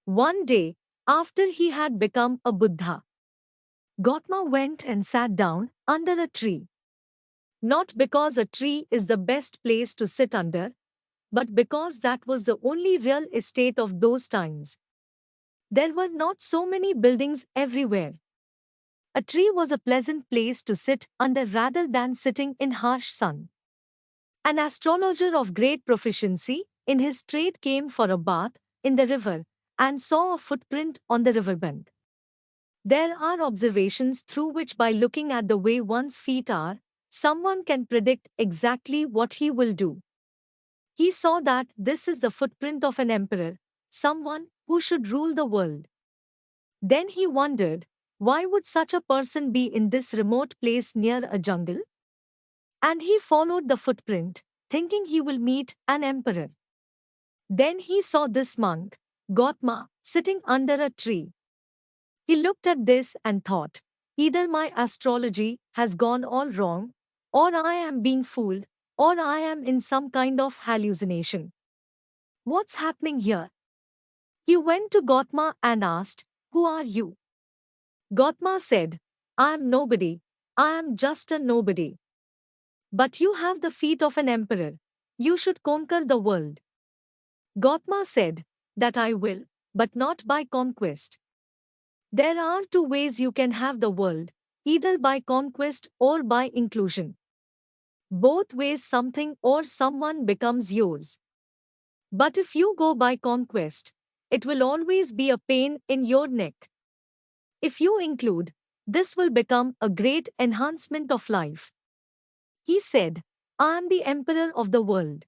One day, after he had become a Buddha, Gautama went and sat down under a tree. Not because a tree is the best place to sit under, but because that was the only real estate of those times. There were not so many buildings everywhere. A tree was a pleasant place to sit under rather than sitting in harsh sun. An astrologer of great proficiency in his trade came for a bath in the river and saw a footprint on the riverbank. There are observations through which, by looking at the way one's feet are, someone can predict exactly what he will do. He saw that this is the footprint of an emperor, someone who should rule the world. Then he wondered, why would such a person be in this remote place near a jungle? And he followed the footprint, thinking he will meet an emperor. Then he saw this monk, Gautama, sitting under a tree. He looked at this and thought, either my astrology has gone all wrong, or I am being fooled, or I am in some kind of hallucination. What's happening here? He went to Gautama and asked, who are you? Gautama said, I am nobody, I am just a nobody. But you have the feet of an emperor. You should conquer the world. Gautama said, that I will, but not by conquest. There are two ways you can have the world, either by conquest or by inclusion. Both ways something or someone becomes yours. But if you go by conquest, it will always be a pain in your neck. If you include, this will become a great enhancement of life. He said, I am the emperor of the world.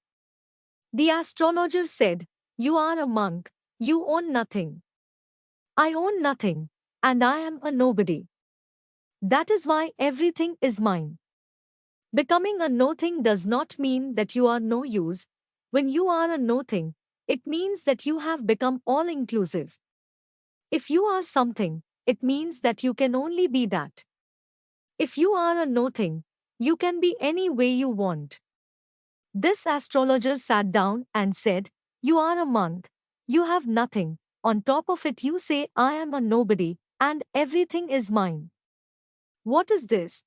The astrologer said, you are a monk, you own nothing. I own nothing, and I am a nobody. That is why everything is mine. Becoming a nothing does not mean that you are no use. When you are a nothing, it means that you have become all-inclusive. If you are something, it means that you can only be that. If you are a nothing, you can be any way you want. This astrologer sat down and said, you are a monk, you have nothing, on top of it you say I am a nobody, and everything is mine. What is this?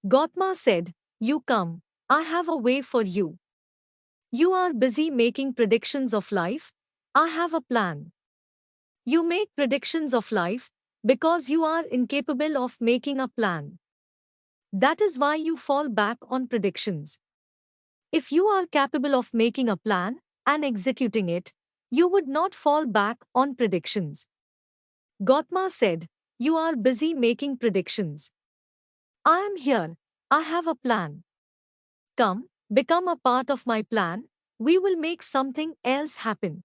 Gautama said, you come, I have a way for you. You are busy making predictions of life, I have a plan. You make predictions of life because you are incapable of making a plan. That is why you fall back on predictions. If you are capable of making a plan and executing it, you would not fall back on predictions. Gautama said, you are busy making predictions. I am here, I have a plan. Come, become a part of my plan, we will make something else happen.